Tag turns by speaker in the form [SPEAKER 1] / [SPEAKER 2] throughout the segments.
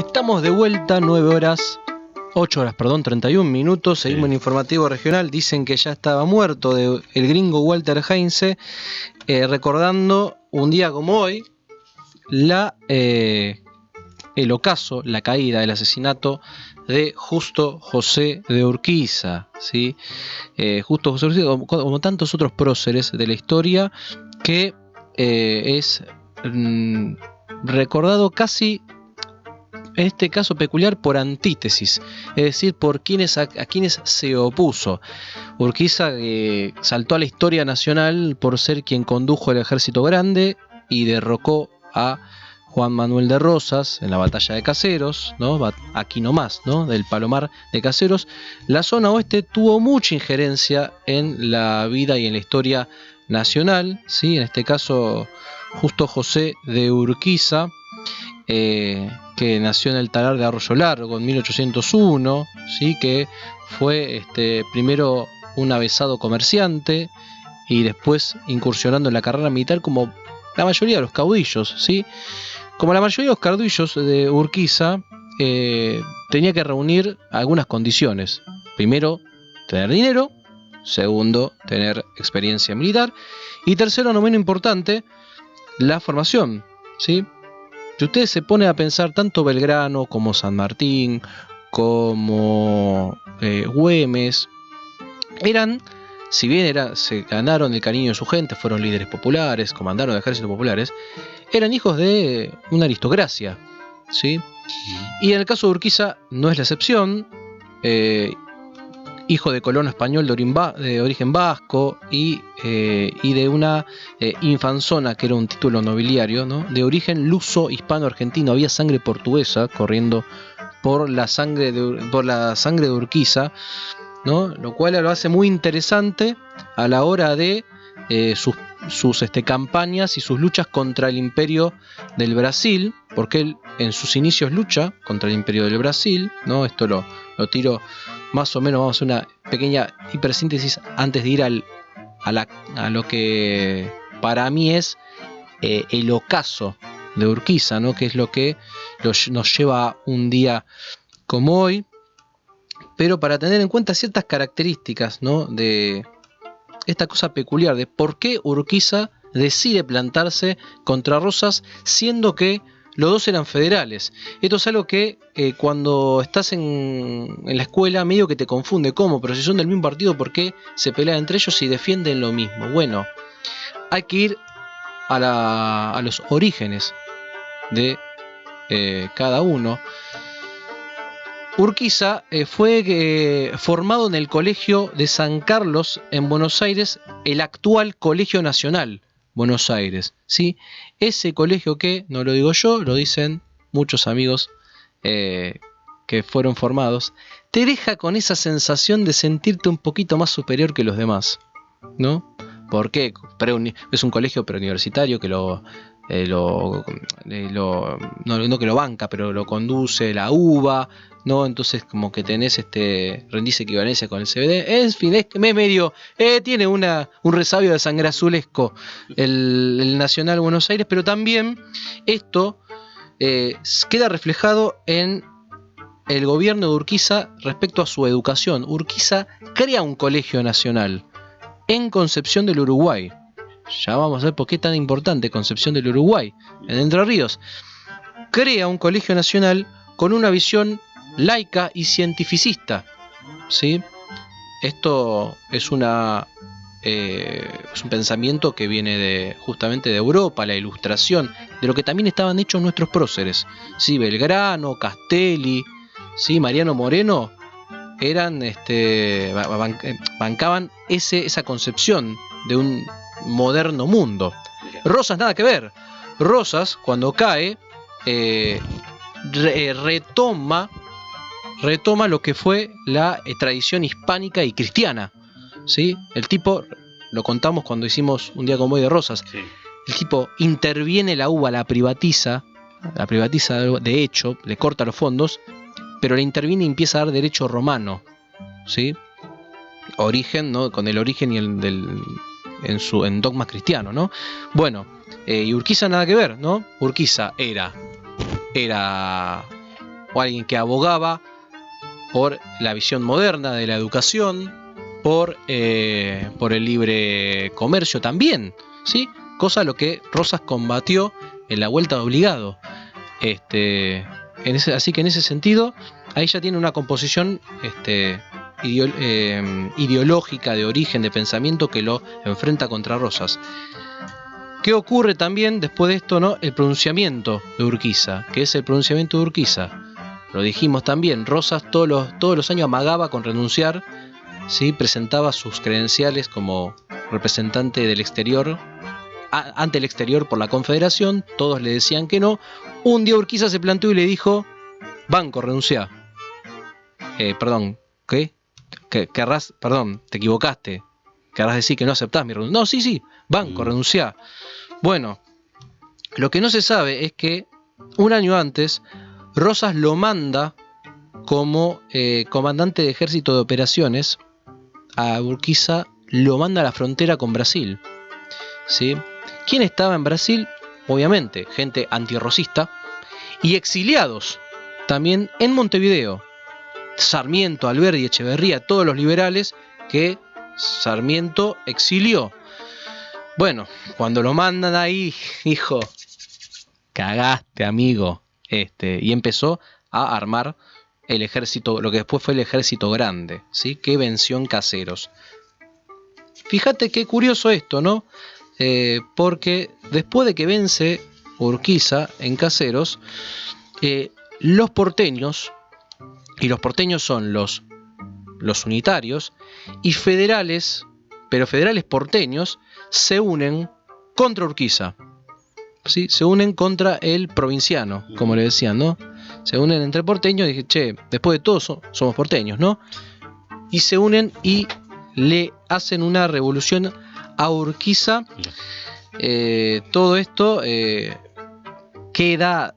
[SPEAKER 1] Estamos de vuelta, 8 horas, 31 minutos. Seguimos en Informativo Regional. Dicen que ya estaba muerto el gringo Walter Heinze, recordando un día como hoy el ocaso, la caída, el asesinato de Justo José de Urquiza, ¿sí? Justo José de Urquiza, como tantos otros próceres de la historia, que es recordado casi, en este caso peculiar, por antítesis, es decir, por a quienes se opuso. Urquiza saltó a la historia nacional por ser quien condujo el Ejército Grande y derrocó a Juan Manuel de Rosas en la batalla de Caseros, ¿no? Aquí nomás, ¿no? Del Palomar de Caseros. La zona oeste tuvo mucha injerencia en la vida y en la historia nacional, ¿sí? En este caso, Justo José de Urquiza, que nació en el Talar de Arroyo Largo en 1801, ¿sí? Que fue primero un avesado comerciante y después incursionando en la carrera militar como la mayoría de los caudillos, ¿sí? Como la mayoría de los caudillos de Urquiza, tenía que reunir algunas condiciones. Primero, tener dinero. Segundo, tener experiencia militar. Y tercero, no menos importante, la formación, ¿sí? Si ustedes se ponen a pensar, tanto Belgrano como San Martín, como Güemes, eran, si bien se ganaron el cariño de su gente, fueron líderes populares, comandaron ejércitos populares, eran hijos de una aristocracia, ¿sí? Y en el caso de Urquiza no es la excepción, hijo de colono español de origen vasco y de una infanzona, que era un título nobiliario, ¿no? De origen luso hispano-argentino. Había sangre portuguesa corriendo por la sangre de Urquiza, ¿no? Lo cual lo hace muy interesante a la hora de sus campañas y sus luchas contra el Imperio del Brasil, porque él en sus inicios lucha contra el Imperio del Brasil, ¿no? Esto lo tiro más o menos, vamos a hacer una pequeña hipersíntesis antes de ir a lo que para mí es el ocaso de Urquiza, ¿no? Que es lo que nos lleva a un día como hoy, pero para tener en cuenta ciertas características, ¿no? De esta cosa peculiar de por qué Urquiza decide plantarse contra Rosas, siendo que los dos eran federales. Esto es algo que cuando estás en la escuela medio que te confunde. ¿Cómo? Pero si son del mismo partido, ¿por qué se pelean entre ellos y defienden lo mismo? Bueno, hay que ir a los orígenes de cada uno. Urquiza fue formado en el Colegio de San Carlos en Buenos Aires, el actual Colegio Nacional Buenos Aires, ¿sí? Ese colegio que, no lo digo yo, lo dicen muchos amigos que fueron formados, te deja con esa sensación de sentirte un poquito más superior que los demás, ¿no? ¿Por qué? Es un colegio preuniversitario que no que lo banca, pero lo conduce la UBA, ¿no? Entonces como que tenés rendís equivalencia con el CBD. En fin, es medio, tiene un resabio de sangre azulesco el Nacional Buenos Aires, pero también esto queda reflejado en el gobierno de Urquiza respecto a su educación. Urquiza crea un colegio nacional en Concepción del Uruguay. Ya vamos a ver por qué es tan importante Concepción del Uruguay, en Entre Ríos. Crea un colegio nacional con una visión laica y cientificista, ¿sí? Esto es un pensamiento que viene justamente de Europa, la Ilustración, de lo que también estaban hechos nuestros próceres, ¿sí? Belgrano, Castelli, ¿sí? Mariano Moreno eran bancaban esa concepción de un moderno mundo. Rosas nada que ver. Rosas, cuando cae, retoma lo que fue la tradición hispánica y cristiana, ¿sí? El tipo, lo contamos cuando hicimos un día como hoy de Rosas, sí. El tipo interviene la UBA, la privatiza de hecho, le corta los fondos, pero le interviene y empieza a dar derecho romano, ¿sí? Origen, ¿no? Con el origen y en dogmas cristianos, ¿no? Bueno, y Urquiza nada que ver, ¿no? Urquiza era o alguien que abogaba por la visión moderna de la educación, por el libre comercio también, ¿sí? Cosa lo que Rosas combatió en la Vuelta de Obligado. Así que en ese sentido, ahí ya tiene una composición ideológica de origen, de pensamiento, que lo enfrenta contra Rosas. ¿Qué ocurre también después de esto, no? El pronunciamiento de Urquiza. ¿Qué es el pronunciamiento de Urquiza? Lo dijimos también, Rosas todos los años amagaba con renunciar, ¿sí? Presentaba sus credenciales como representante del exterior, ante el exterior por la Confederación, todos le decían que no. Un día Urquiza se planteó y le dijo: banco, renunciá. Perdón, ¿qué? Perdón, te equivocaste. Querrás decir que no aceptás mi renuncia. No, sí, banco, renunciá. Bueno, lo que no se sabe es que un año antes Rosas lo manda como comandante de ejército de operaciones a Urquiza, lo manda a la frontera con Brasil, ¿sí? ¿Quién estaba en Brasil? Obviamente, gente antirrosista y exiliados también en Montevideo. Sarmiento, Alberdi, Echeverría, todos los liberales que Sarmiento exilió. Bueno, cuando lo mandan ahí, hijo, cagaste, amigo. Y empezó a armar el ejército, lo que después fue el ejército grande, ¿sí? Que venció en Caseros. Fíjate qué curioso esto, ¿no? Porque después de que vence Urquiza en Caseros, los porteños, y los porteños son los unitarios, y federales, pero federales porteños, se unen contra Urquiza, ¿sí? Se unen contra el provinciano, como le decían, ¿no? Se unen entre porteños y dije, che, después de todo somos porteños, ¿no? Y se unen y le hacen una revolución a Urquiza. Todo esto queda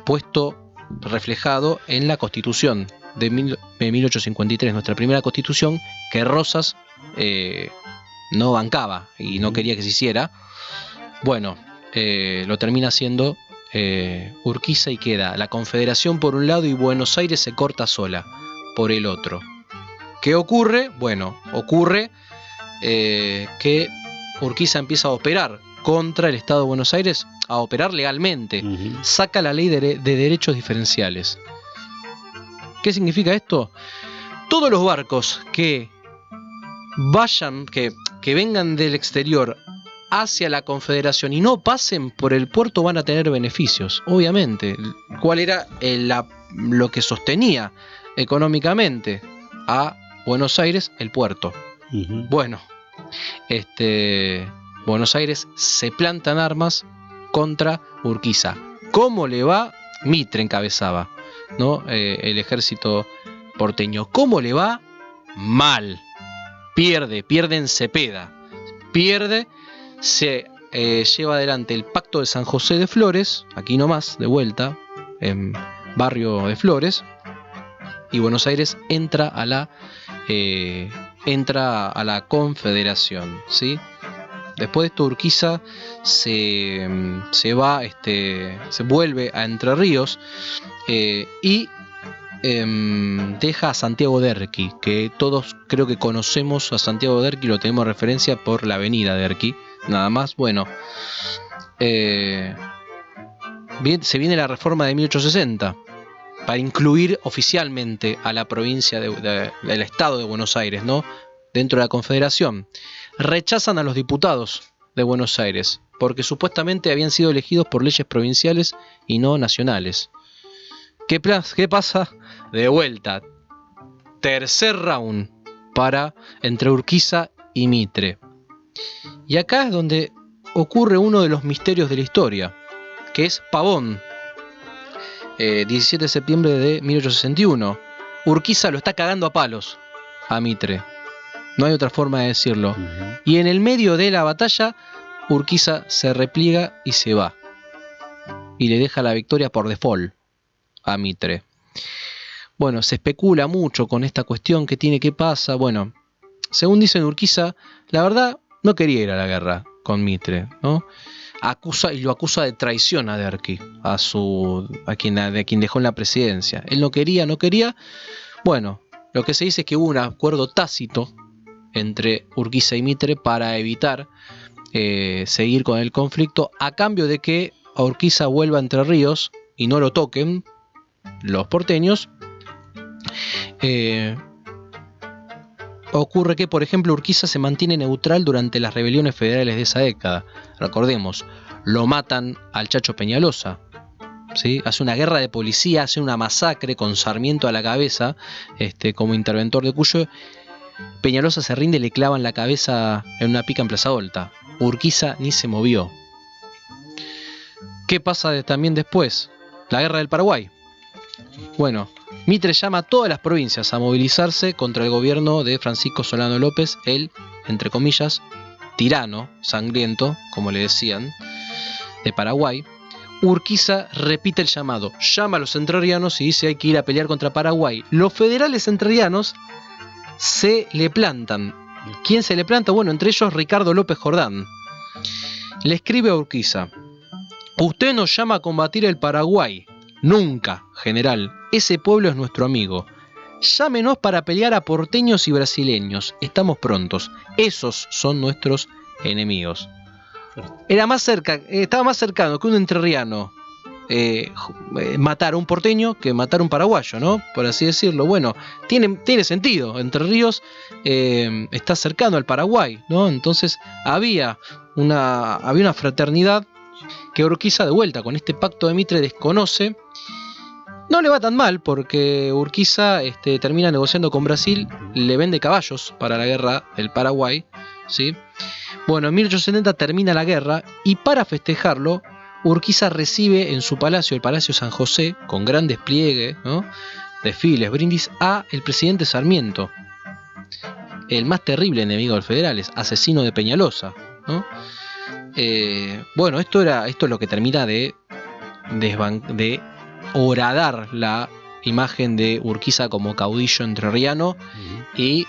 [SPEAKER 1] puesto, reflejado en la Constitución de 1853, nuestra primera Constitución, que Rosas no bancaba y no quería que se hiciera. Bueno, lo termina haciendo Urquiza y queda la Confederación por un lado y Buenos Aires se corta sola por el otro. ¿Qué ocurre? Bueno, ocurre que Urquiza empieza a operar contra el Estado de Buenos Aires, a operar legalmente, saca la ley de derechos diferenciales. ¿Qué significa esto? Todos los barcos que vayan, que vengan del exterior hacia la Confederación y no pasen por el puerto van a tener beneficios, obviamente. ¿Cuál era lo que sostenía económicamente a Buenos Aires? El puerto. Bueno, Buenos Aires se plantan armas contra Urquiza. ¿Cómo le va? Mitre encabezaba, ¿no? El ejército porteño. ¿Cómo le va? Mal. Pierde en Cepeda. Se lleva adelante el pacto de San José de Flores, aquí nomás, de vuelta, en barrio de Flores, y Buenos Aires entra a la Confederación, ¿sí? Después de esto Urquiza se va, se vuelve a Entre Ríos y deja a Santiago Derqui, que todos creo que conocemos a Santiago Derqui, lo tenemos referencia por la avenida Derqui, nada más. Bueno, se viene la reforma de 1860 para incluir oficialmente a la provincia del estado de Buenos Aires, ¿no? Dentro de la Confederación. Rechazan a los diputados de Buenos Aires porque supuestamente habían sido elegidos por leyes provinciales y no nacionales. ¿Qué pasa? De vuelta, tercer round entre Urquiza y Mitre. Y acá es donde ocurre uno de los misterios de la historia, que es Pavón. 17 de septiembre de 1861. Urquiza lo está cagando a palos a Mitre. No hay otra forma de decirlo. Y en el medio de la batalla, Urquiza se repliega y se va. Y le deja la victoria por default a Mitre. Bueno, se especula mucho con esta cuestión, qué pasa. Bueno, según dicen Urquiza, la verdad no quería ir a la guerra con Mitre, ¿no? Lo acusa de traición a Derqui, a quien dejó en la presidencia. Él no quería. Bueno, lo que se dice es que hubo un acuerdo tácito entre Urquiza y Mitre para evitar seguir con el conflicto, a cambio de que a Urquiza vuelva a Entre Ríos y no lo toquen los porteños. Ocurre que, por ejemplo, Urquiza se mantiene neutral durante las rebeliones federales de esa década. Recordemos, lo matan al Chacho Peñalosa, ¿sí? Hace una guerra de policía, hace una masacre con Sarmiento a la cabeza, como interventor de Cuyo. Peñalosa se rinde y le clavan la cabeza en una pica en Plaza Olta. Urquiza ni se movió. ¿Qué pasa también después? La guerra del Paraguay. Bueno, Mitre llama a todas las provincias a movilizarse contra el gobierno de Francisco Solano López, el, entre comillas, tirano, sangriento, como le decían, de Paraguay. Urquiza repite el llamado, llama a los entrerrianos y dice hay que ir a pelear contra Paraguay. Los federales entrerrianos se le plantan. ¿Quién se le planta? Bueno, entre ellos Ricardo López Jordán. Le escribe a Urquiza, usted nos llama a combatir el Paraguay. Nunca, general, ese pueblo es nuestro amigo. Llámenos para pelear a porteños y brasileños. Estamos prontos. Esos son nuestros enemigos. Estaba más cercano que un entrerriano matar a un porteño que matar a un paraguayo, ¿no? Por así decirlo. Bueno, tiene sentido. Entre Ríos está cercano al Paraguay, ¿no? Entonces había una fraternidad que Urquiza, de vuelta con este pacto de Mitre, desconoce. No le va tan mal porque Urquiza termina negociando con Brasil, le vende caballos para la guerra del Paraguay, ¿sí? Bueno, en 1870 termina la guerra y para festejarlo, Urquiza recibe en su palacio, el Palacio San José, con gran despliegue, ¿no? Desfiles, brindis, a el presidente Sarmiento, el más terrible enemigo de los federales, asesino de Peñalosa, ¿no? Bueno, esto es lo que termina de horadar la imagen de Urquiza como caudillo entrerriano, y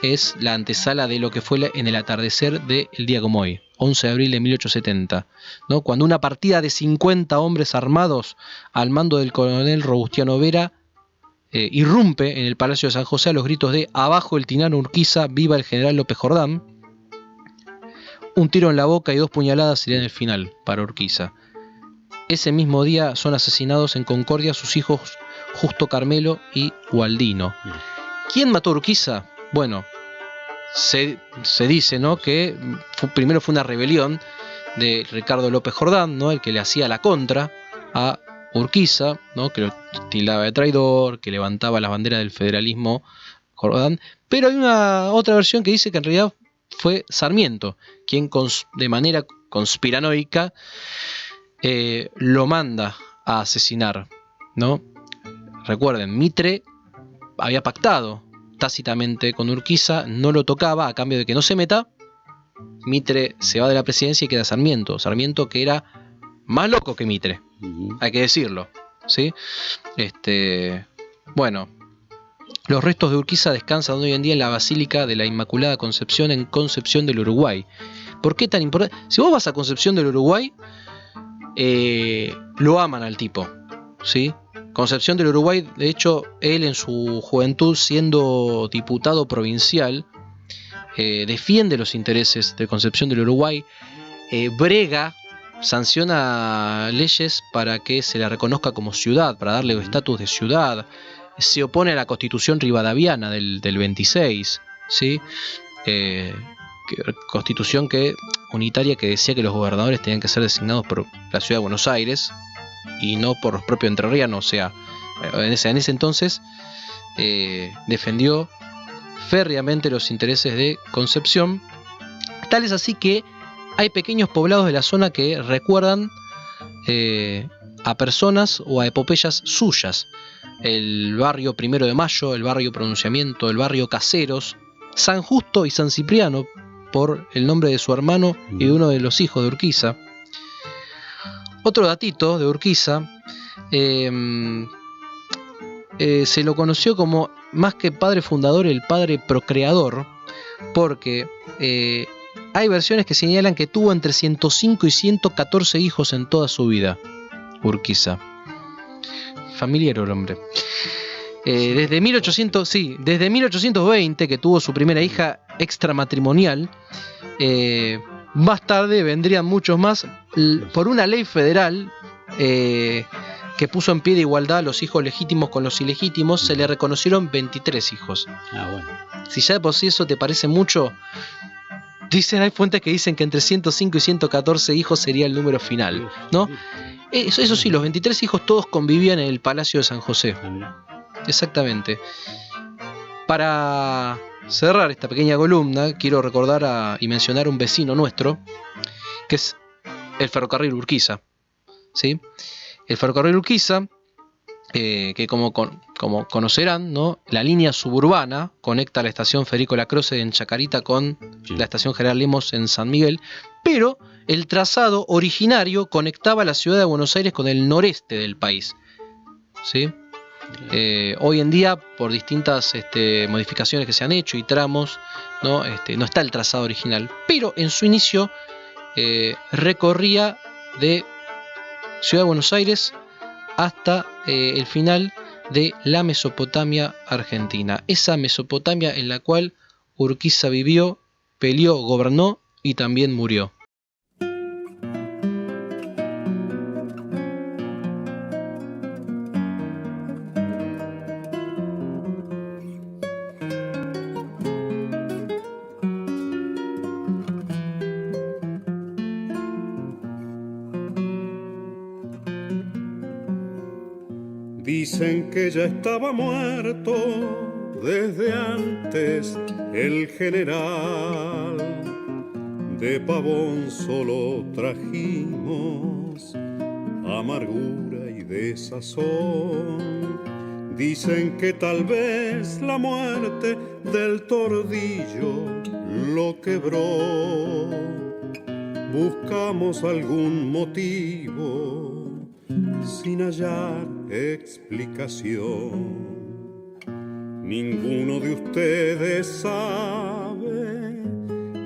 [SPEAKER 1] es la antesala de lo que fue en el atardecer del día como hoy, 11 de abril de 1870, ¿no? Cuando una partida de 50 hombres armados al mando del coronel Robustiano Vera irrumpe en el Palacio de San José a los gritos de abajo el tirano Urquiza, viva el general López Jordán. Un tiro en la boca y 2 puñaladas serían el final para Urquiza. Ese mismo día son asesinados en Concordia sus hijos Justo Carmelo y Gualdino. ¿Quién mató a Urquiza? Bueno, se dice, ¿no?, que primero fue una rebelión de Ricardo López Jordán, ¿no?, el que le hacía la contra a Urquiza, ¿no?, que lo tildaba de traidor, que levantaba las banderas del federalismo Jordán. Pero hay una otra versión que dice que en realidad fue Sarmiento quien de manera conspiranoica lo manda a asesinar, ¿no? Recuerden, Mitre había pactado tácitamente con Urquiza, no lo tocaba a cambio de que no se meta. Mitre se va de la presidencia y queda Sarmiento, que era más loco que Mitre, hay que decirlo, ¿sí? Bueno, los restos de Urquiza descansan hoy en día en la Basílica de la Inmaculada Concepción en Concepción del Uruguay. ¿Por qué tan importante? Si vos vas a Concepción del Uruguay, lo aman al tipo, ¿sí? Concepción del Uruguay, de hecho, él en su juventud, siendo diputado provincial, defiende los intereses de Concepción del Uruguay, brega, sanciona leyes para que se la reconozca como ciudad, para darle estatus de ciudad, se opone a la Constitución rivadaviana del 26, ¿sí? Constitución unitaria que decía que los gobernadores tenían que ser designados por la ciudad de Buenos Aires y no por los propios entrerrianos. O sea, en ese entonces defendió férreamente los intereses de Concepción. Tal es así que hay pequeños poblados de la zona que recuerdan a personas o a epopeyas suyas. El barrio 1 de Mayo, el barrio Pronunciamiento, el barrio Caseros, San Justo y San Cipriano, por el nombre de su hermano y de uno de los hijos de Urquiza. Otro datito de Urquiza, se lo conoció como, más que padre fundador, el padre procreador, porque hay versiones que señalan que tuvo entre 105 y 114 hijos en toda su vida. Urquiza. Familiar el hombre. Desde 1820, que tuvo su primera hija extramatrimonial, más tarde vendrían muchos más. Por una ley federal que puso en pie de igualdad a los hijos legítimos con los ilegítimos, se le reconocieron 23 hijos.
[SPEAKER 2] Bueno.
[SPEAKER 1] Si ya de por sí eso te parece mucho, hay fuentes que dicen que entre 105 y 114 hijos sería el número final, ¿no? Eso sí, los 23 hijos todos convivían en el Palacio de San José. Exactamente. Para cerrar esta pequeña columna, quiero recordar y mencionar un vecino nuestro, que es el ferrocarril Urquiza, ¿sí? El ferrocarril Urquiza, que como conocerán, ¿no? La línea suburbana conecta la estación Federico Lacroze en Chacarita con la estación General Lemos en San Miguel, pero el trazado originario conectaba la ciudad de Buenos Aires con el noreste del país, ¿sí? Hoy en día, por distintas modificaciones que se han hecho y tramos, no está el trazado original, pero en su inicio recorría de Ciudad de Buenos Aires hasta el final de la Mesopotamia argentina, esa Mesopotamia en la cual Urquiza vivió, peleó, gobernó y también murió.
[SPEAKER 3] Dicen que ya estaba muerto desde antes el general. De Pavón solo trajimos amargura y desazón. Dicen que tal vez la muerte del tordillo lo quebró. Buscamos algún motivo sin hallar explicación. Ninguno de ustedes sabe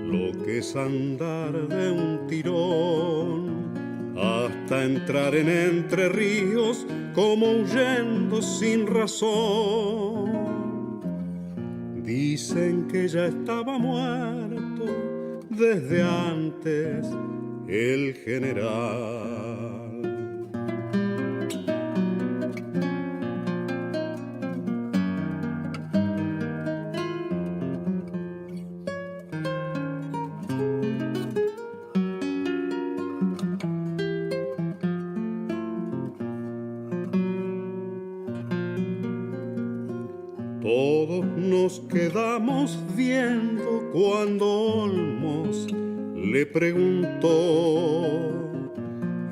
[SPEAKER 3] lo que es andar de un tirón, hasta entrar en Entre Ríos como huyendo sin razón. Dicen que ya estaba muerto desde antes el general. Todos nos quedamos viendo cuando Olmos le preguntó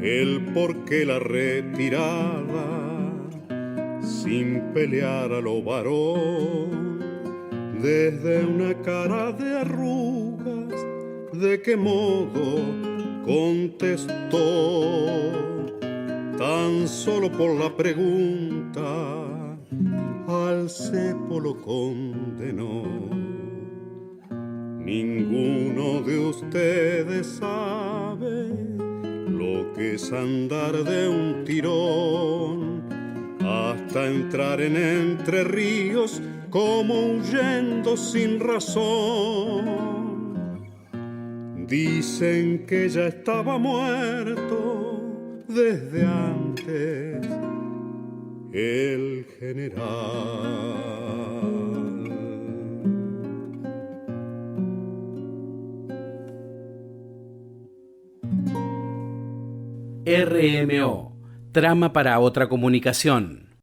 [SPEAKER 3] el por qué la retirada sin pelear a lo varón. Desde una cara de arrugas, ¿de qué modo? Contestó, tan solo por la pregunta al cepo lo condenó. Ninguno de ustedes sabe lo que es andar de un tirón, hasta entrar en Entre Ríos como huyendo sin razón. Dicen que ya estaba muerto desde antes el general.
[SPEAKER 2] RMO, Trama para otra comunicación.